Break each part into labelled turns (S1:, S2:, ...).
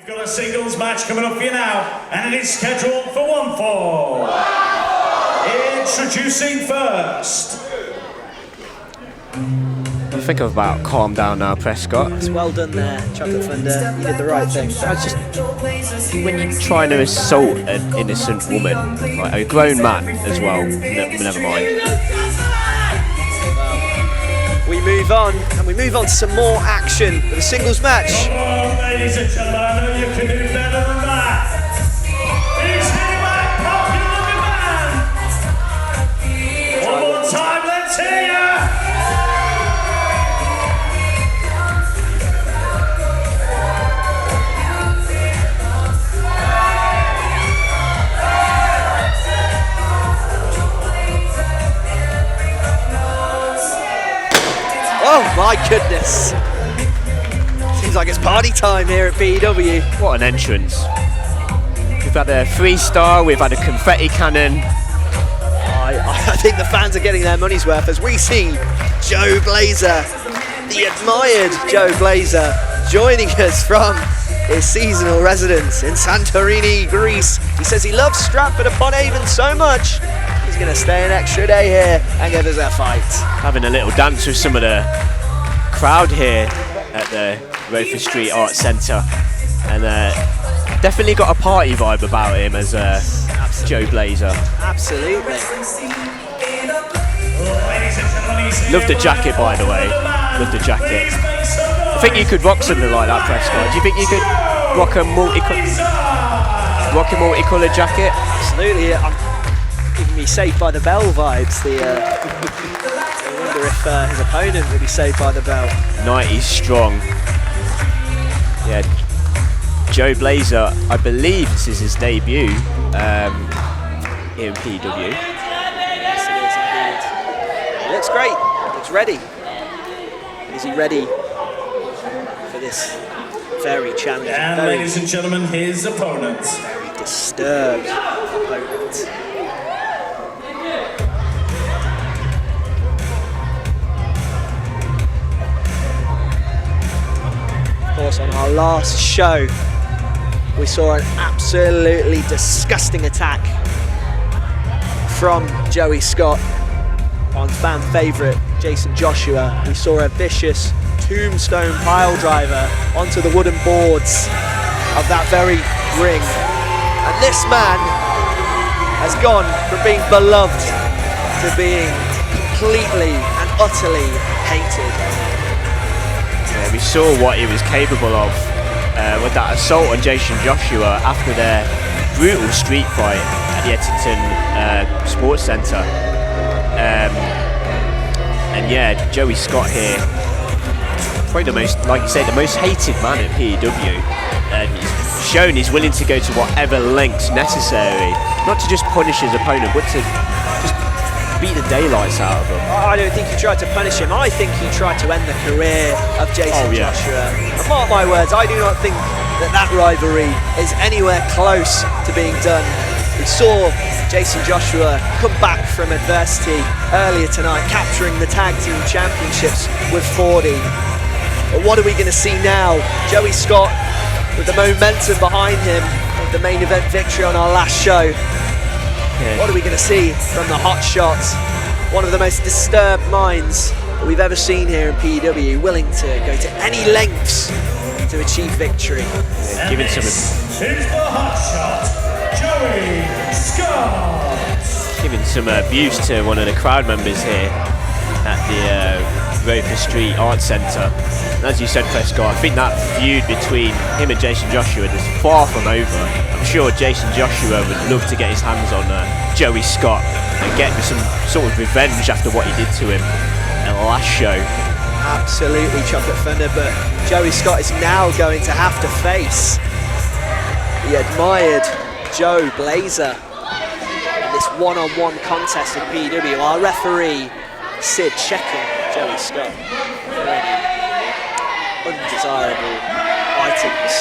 S1: Got a singles match coming up for you now, and it is scheduled for 1 fall. Introducing first.
S2: I think about calm down now, Prescott.
S3: It's well done there, Chocolate Thunder. You did the right thing.
S2: That's just when you're trying to assault an innocent woman, like a grown man as well. Never mind.
S3: We move on, and we move on to some more action with a singles match.
S1: Come on, ladies and gentlemen, I know you can do better than that. He's here back, popular man. One more time, let's hear ya.
S3: Oh my goodness! Seems like it's party time here at P.E.W.
S2: What an entrance. We've had a 3-star, we've had a confetti cannon.
S3: I think the fans are getting their money's worth as we see Joe Blazr, the admired Joe Blazr, joining us from his seasonal residence in Santorini, Greece. He says he loves Stratford-upon-Avon so much, he's going to stay an extra day here and give us a fight.
S2: Having a little dance with some of the crowd here at the ROTHER Street Arts Centre, and definitely got a party vibe about him as Joe Blazr.
S3: Absolutely.
S2: Love the jacket, by the way. Love the jacket. I think you could rock something like that, Prescott. Do you think you could rock a multicoloured jacket?
S3: Absolutely. I'm giving me Saved by the Bell vibes. I wonder if his opponent will be saved by the bell.
S2: 90s strong. Yeah. Joe Blazr, I believe this is his debut here in P.E.W.
S3: Yes, it is indeed. He looks great. He looks ready. Is he ready for this very challenging,
S1: And ladies and gentlemen, his opponent.
S3: very disturbed opponent? Of course, on our last show, we saw an absolutely disgusting attack from Joey Scott on fan favourite Jason Joshua. We saw a vicious tombstone pile driver onto the wooden boards of that very ring. And this man has gone from being beloved to being completely and utterly hated.
S2: Yeah, we saw what he was capable of with that assault on Jason Joshua after their brutal street fight at the Ettington Sports Centre. And yeah, Joey Scott here, probably the most, like you say, the most hated man at P.E.W. He's shown he's willing to go to whatever lengths necessary, not to just punish his opponent, but to just beat the daylights out of him.
S3: I don't think he tried to punish him. I think he tried to end the career of Jason Joshua. And mark my words, I do not think that rivalry is anywhere close to being done. We saw Jason Joshua come back from adversity earlier tonight, capturing the tag team championships with 40. But what are we going to see now? Joey Scott with the momentum behind him, with the main event victory on our last show. What are we going to see from the hot shots? One of the most disturbed minds that we've ever seen here in P.E.W, willing to go to any lengths to achieve victory.
S2: Yeah, giving some.
S1: Here's the hot shot, Joey Scott.
S2: Giving some abuse to one of the crowd members here at the ROTHER Street Arts Centre. And as you said, Prescott, I think that feud between him and Jason Joshua is far from over. I'm sure Jason Joshua would love to get his hands on Joey Scott and get some sort of revenge after what he did to him in the last show.
S3: Absolutely, Chocolate Thunder, but Joey Scott is now going to have to face the admired Joe Blazr in this one-on-one contest in P.E.W. Our referee, Sid, checking Joey Scott for any undesirable items.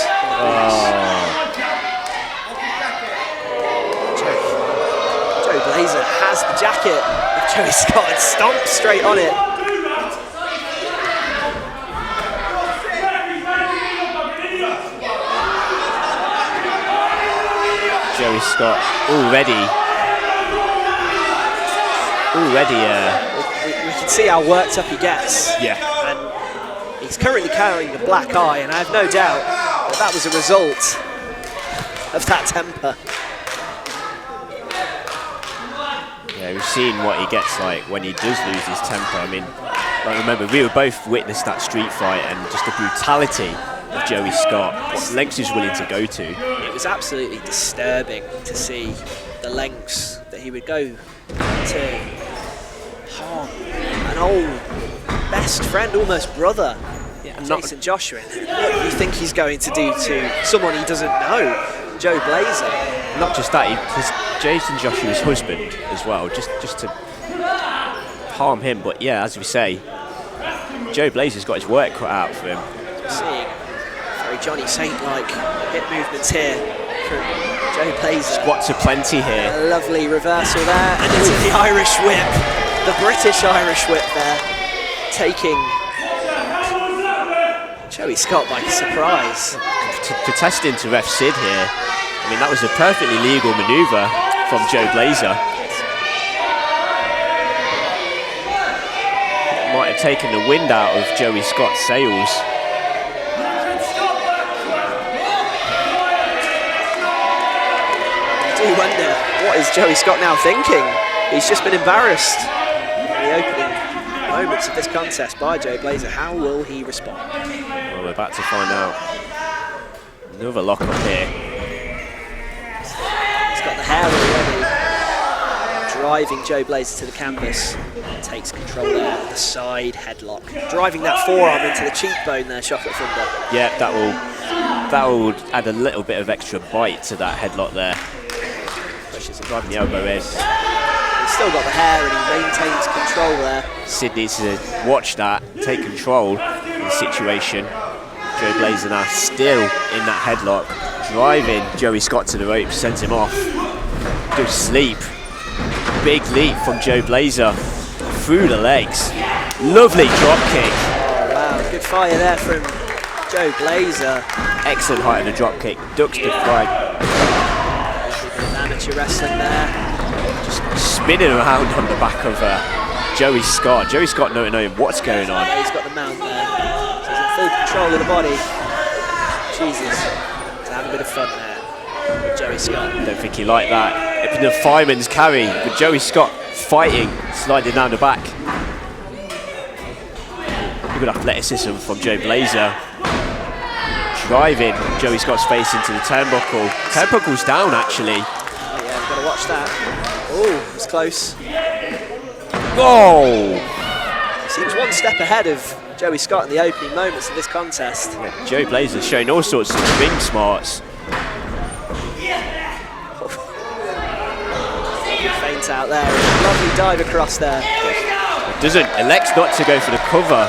S3: Joe Blazr has the jacket of Joey Scott and stomps straight on it.
S2: Joey Scott already.
S3: We can see how worked up he gets.
S2: Yeah.
S3: And he's currently carrying the black eye, and I have no doubt that was a result of that temper.
S2: Yeah, we've seen what he gets like when he does lose his temper. I mean, like, remember, we were both witnessed that street fight and just the brutality of Joey Scott, what lengths he's willing to go to.
S3: It was absolutely disturbing to see the lengths that he would go to harm an old best friend, almost brother, Jason Joshua. What do you think he's going to do to someone he doesn't know, Joe Blazr?
S2: Not just that, he's Jason Joshua's husband as well, just to harm him. But yeah, as we say, Joe Blazr's got his work cut out for him.
S3: We're seeing very Johnny Saint-like hip movements here from Joe Blazr.
S2: Squats aplenty here.
S3: A lovely reversal there, and into the Irish whip, the British Irish whip there, taking Joey Scott by surprise.
S2: Protesting to ref Sid here. I mean, that was a perfectly legal manoeuvre from Joe Blazr. Might have taken the wind out of Joey Scott's sails.
S3: I do wonder, what is Joey Scott now thinking? He's just been embarrassed in the opening moments of this contest by Joe Blazr. How will he respond?
S2: Well, we're about to find out. Another lock up here.
S3: He's got the hair already. Driving Joe Blazr to the canvas. Takes control there with the side headlock. Driving that forearm into the cheekbone there, Chocolate Thunder.
S2: Yeah, that will add a little bit of extra bite to that headlock there.
S3: Pushes him
S2: Driving the elbow in.
S3: He's still got the hair and he maintains control there.
S2: Sid needs to watch that, take control of the situation. Joe Blazr now still in that headlock, driving Joey Scott to the ropes, sends him off. Good sleep. Big leap from Joe Blazr through the legs. Lovely drop kick.
S3: Oh wow, good fire there from Joe Blazr.
S2: Excellent height of the drop kick. Ducks the flag.
S3: Amateur wrestling there.
S2: Just spinning around on the back of Joey Scott. Joey Scott not knowing what's going on.
S3: He's got the mount there. So he's in full control of the body. Jesus. He's having a bit of fun there with Joey Scott.
S2: Don't think he liked that. It was the fireman's carry with Joey Scott fighting, sliding down the back. Good athleticism from Joe Blazr. Driving Joey Scott's face into the turnbuckle. Turnbuckle's down actually.
S3: Oh yeah, we've got to watch that. Oh, it's close.
S2: Whoa!
S3: He seems one step ahead of Joey Scott in the opening moments of this contest.
S2: Yeah, Joe Blazr's showing all sorts of ring smarts.
S3: Feint out there. Lovely dive across there.
S2: Elects not to go for the cover.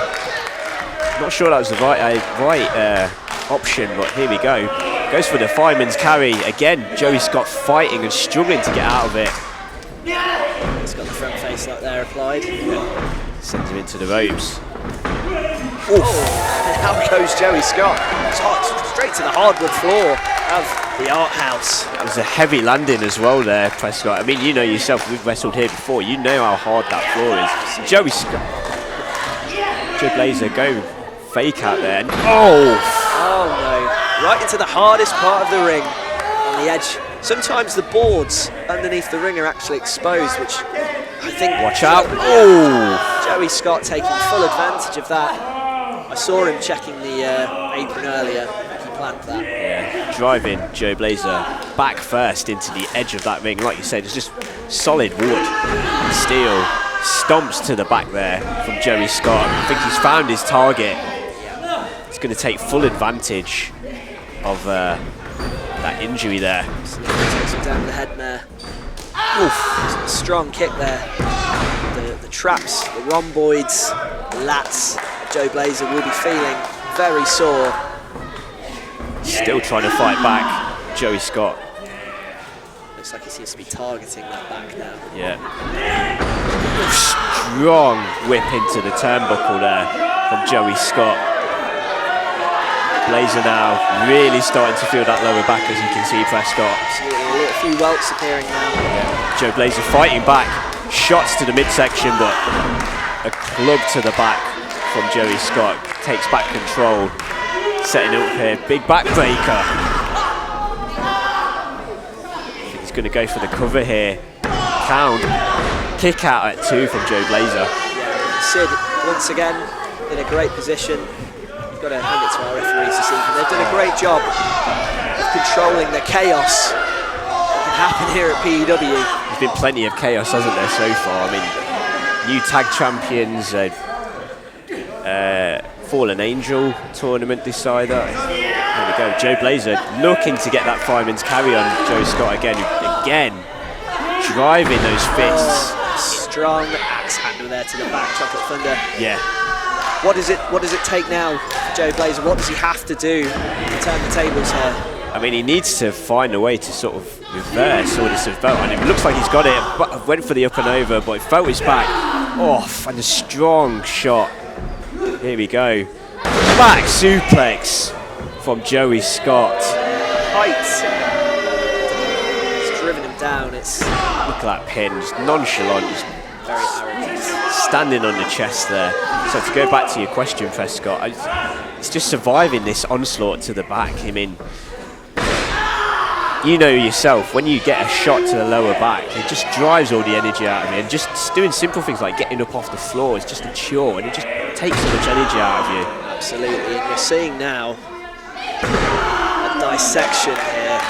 S2: Not sure that was the right option, but here we go. Goes for the fireman's carry. Again, Joey Scott fighting and struggling to get out of it.
S3: He's got the front face lock there applied.
S2: Sends him into the ropes.
S3: Oh, and out goes Joey Scott. Straight to the hardwood floor of the art house.
S2: That was a heavy landing as well there, Prescott. I mean, you know yourself, we've wrestled here before. You know how hard that floor is. Joey Scott. Joe Blazr go fake out there. And
S3: oh no. Right into the hardest part of the ring. On the edge. Sometimes the boards underneath the ring are actually exposed, which I think...
S2: Watch out. Oh!
S3: Joey Scott taking full advantage of that. I saw him checking the apron earlier. He planned that.
S2: Yeah, driving Joe Blazr back first into the edge of that ring. Like you said, it's just solid wood, steel. Stomps to the back there from Joey Scott. I think he's found his target. He's going to take full advantage of that injury there.
S3: Takes him down with the head there. Oof. Strong kick there. The traps, the rhomboids, the lats. Joe Blazr will be feeling very sore.
S2: Still trying to fight back, Joey Scott.
S3: Looks like he seems to be targeting that back now.
S2: Yeah. Strong whip into the turnbuckle there from Joey Scott. Blazr now really starting to feel that lower back, as you can see, Prescott.
S3: Absolutely, a few welts appearing now.
S2: Yeah. Joe Blazr fighting back, shots to the midsection, but a club to the back from Joey Scott. Takes back control, setting up here, big backbreaker. He's going to go for the cover here. Count, kick out at 2 from Joe Blazr.
S3: Yeah, Sid, once again, in a great position. You've got to hand it to our referees this evening. They've done a great job of controlling the chaos that can happen here at P.E.W.
S2: There's been plenty of chaos, hasn't there, so far? I mean, new tag champions, Fallen Angel tournament decider. There we go. Joe Blazr looking to get that fireman's carry on Joe Scott again, driving those fists.
S3: Strong axe handle there to the back, Chocolate Thunder.
S2: Yeah.
S3: What does it take now for Joe Blazr? What does he have to do to turn the tables here?
S2: I mean, he needs to find a way to sort of reverse all this belt, and it looks like he's got it. But went for the up and over, but it felt his back off, and a strong shot. Here we go. Back suplex from Joey Scott.
S3: Heights. It's driven him down. It's
S2: look at that pin, just nonchalant, just
S3: very arrogant.
S2: Standing on the chest there. So to go back to your question, Prescott, it's just surviving this onslaught to the back. I mean, you know yourself, when you get a shot to the lower back, it just drives all the energy out of you. And just doing simple things like getting up off the floor is just a chore, and it just takes so much energy out of you.
S3: Absolutely, and you're seeing now a dissection here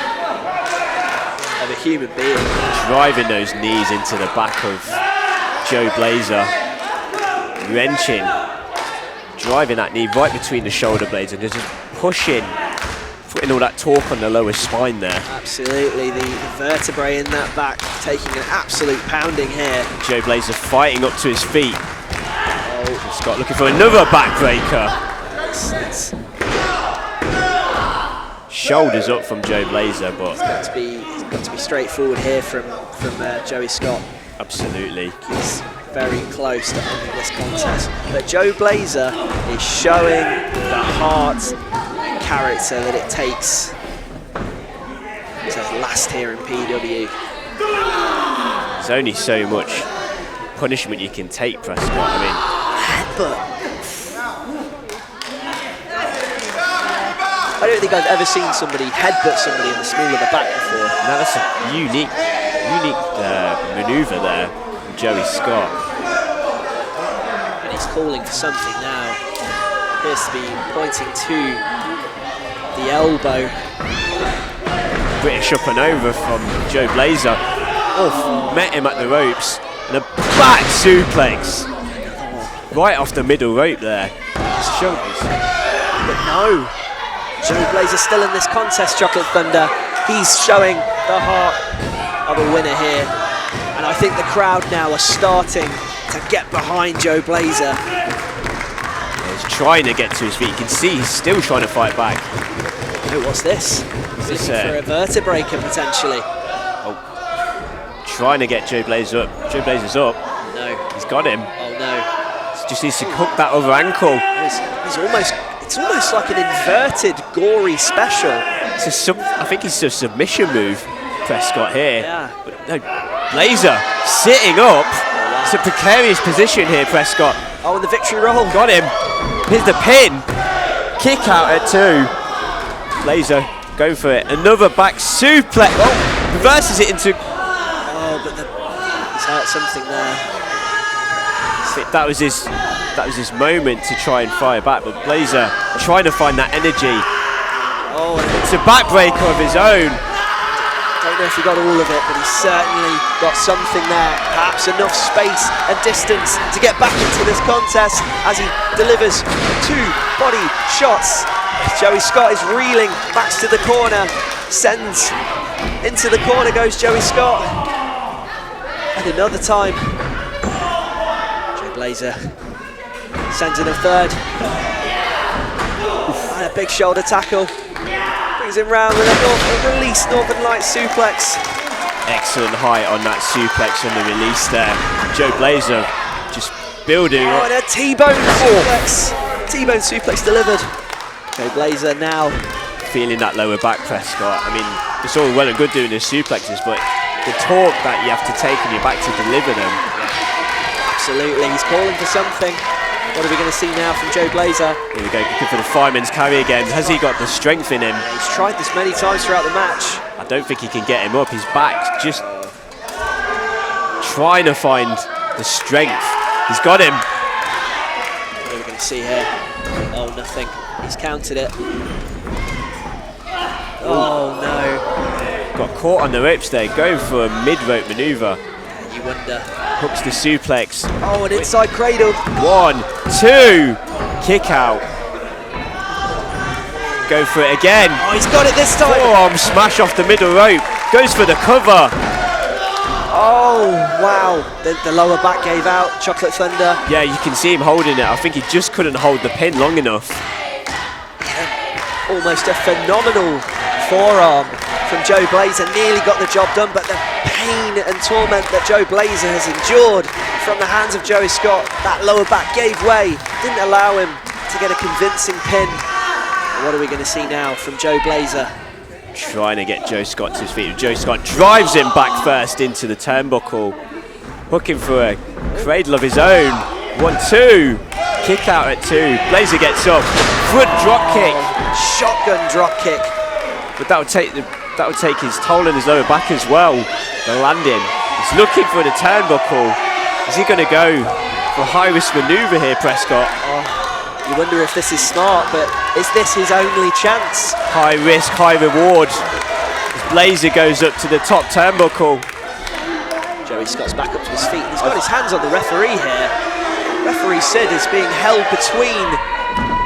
S3: of a human being.
S2: Driving those knees into the back of Joe Blazr, wrenching, driving that knee right between the shoulder blades and just pushing, putting all that torque on the lower spine there.
S3: Absolutely, the vertebrae in that back taking an absolute pounding here.
S2: Joe Blazr fighting up to his feet. Oh, Scott looking for another backbreaker. Shoulders up from Joe Blazr, but
S3: it's got to be straightforward here from Joey Scott.
S2: Absolutely.
S3: He's very close to ending this contest. But Joe Blazr is showing the heart and character that it takes to last here in P.E.W.
S2: There's only so much punishment you can take, Prescott. I mean,
S3: but I don't think I've ever seen somebody headbutt somebody in the small of the back before.
S2: Now that's a unique manoeuvre there from Joey Scott.
S3: And he's calling for something now. Appears to be pointing to the elbow.
S2: British up and over from Joe Blazr. Oh, met him at the ropes. And a back suplex. Right off the middle rope there. Shoulders.
S3: But no. Joe Blazr still in this contest, Chocolate Thunder. He's showing the heart of a winner here. And I think the crowd now are starting to get behind Joe Blazr.
S2: He's trying to get to his feet. You can see he's still trying to fight back.
S3: Oh, what's this? He's looking for a vertebreaker potentially.
S2: Oh, trying to get Joe Blazr up. Joe Blazr's up.
S3: No.
S2: He's got him.
S3: Oh no.
S2: Just needs to hook that other ankle.
S3: It's almost like an inverted, gory special.
S2: I think it's a submission move, Prescott here.
S3: Yeah.
S2: But no, Blazr sitting up. It's a precarious position here, Prescott.
S3: Oh, and the victory roll.
S2: Got him. Here's the pin. Kick out at 2. Blazr going for it. Another back suplex. Oh, reverses it into.
S3: Oh, but he's hurt something there.
S2: That was his moment to try and fire back, but Blazr trying to find that energy.
S3: Oh,
S2: it's a backbreaker of his own.
S3: Don't know if he got all of it, but he's certainly got something there. Perhaps enough space and distance to get back into this contest as he delivers 2 body shots. Joey Scott is reeling, backs to the corner, sends into the corner goes Joey Scott. And another time. Blazr sends in a third. And a big shoulder tackle. Brings him round with a release Northern Lights suplex.
S2: Excellent height on that suplex on the release there. Joe Blazr just building up.
S3: And a T-bone suplex. T-bone suplex delivered. Joe Blazr now
S2: feeling that lower back, Prescott. I mean, it's all well and good doing the suplexes, but the torque that you have to take on your back to deliver them.
S3: Absolutely, he's calling for something. What are we going to see now from Joe Blazr?
S2: Here we go, looking for the fireman's carry again. Has he got the strength in him?
S3: Yeah, he's tried this many times throughout the match.
S2: I don't think he can get him up. His back's just trying to find the strength. He's got him.
S3: What are we going to see here? Oh, nothing. He's countered it. Oh, no.
S2: Got caught on the ropes there, going for a mid-rope manoeuvre.
S3: Yeah, you wonder.
S2: Hooks the suplex.
S3: Oh, an inside cradle.
S2: 1, 2, kick out. Go for it again.
S3: Oh, he's got it this time.
S2: Forearm smash off the middle rope. Goes for the cover.
S3: Oh, wow. The lower back gave out. Chocolate Thunder.
S2: Yeah, you can see him holding it. I think he just couldn't hold the pin long enough.
S3: Almost a phenomenal forearm from Joe Blazr. Nearly got the job done, but the pain and torment that Joe Blazr has endured from the hands of Joey Scott, that lower back gave way. Didn't allow him to get a convincing pin. What are we going to see now from Joe Blazr?
S2: Trying to get Joe Scott to his feet. Joe Scott drives him back first into the turnbuckle. Hooking for a cradle of his own. 1, 2. Kick out at 2. Blazr gets up. Front drop kick.
S3: Shotgun drop kick.
S2: But that would take his toll on his lower back as well. The landing. He's looking for the turnbuckle. Is he going to go for a high-risk manoeuvre here, Prescott?
S3: You wonder if this is smart, but is this his only chance?
S2: High risk, high reward. As Blazr goes up to the top turnbuckle.
S3: Joey Scott's back up to his feet. He's got his hands on the referee here. Referee Sid is being held between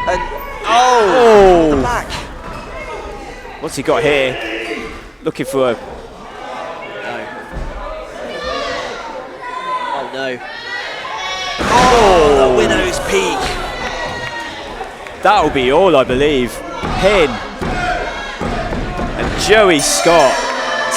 S3: and the back.
S2: What's he got here? Looking for a...
S3: Oh no. Oh, the widow's peak.
S2: That'll be all, I believe. Pin. And Joey Scott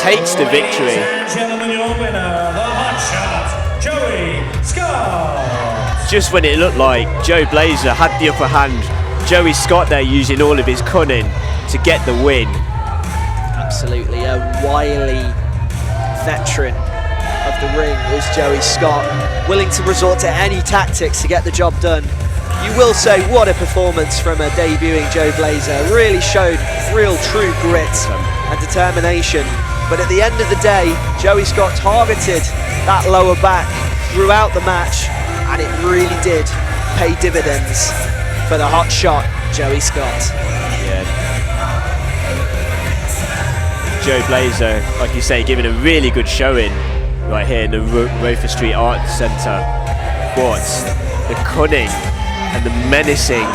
S2: takes the victory.
S1: Ladies and gentlemen, your winner, the Hot Shot, Joey Scott.
S2: Just when it looked like Joe Blazr had the upper hand, Joey Scott there using all of his cunning to get the win.
S3: Absolutely, a wily veteran of the ring was Joey Scott, willing to resort to any tactics to get the job done. You will say, what a performance from a debuting Joe Blazr. Really showed real true grit and determination. But at the end of the day, Joey Scott targeted that lower back throughout the match, and it really did pay dividends for the hot shot, Joey Scott.
S2: Yeah. Joe Blazr, like you say, giving a really good showing right here in the ROTHER Street Arts Centre. But the cunning and the menacing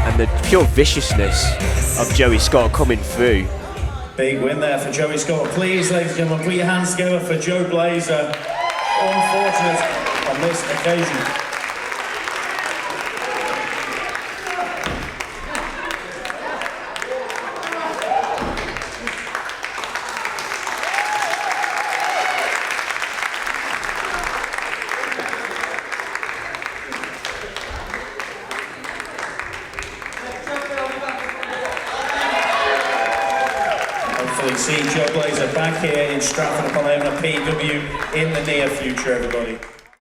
S2: and the pure viciousness of Joey Scott coming through.
S1: Big win there for Joey Scott. Please, ladies and gentlemen, put your hands together for Joe Blazr. Unfortunate on this occasion. See Joe Blazr back here in Stratford upon Avon, P.E.W in the near future, everybody.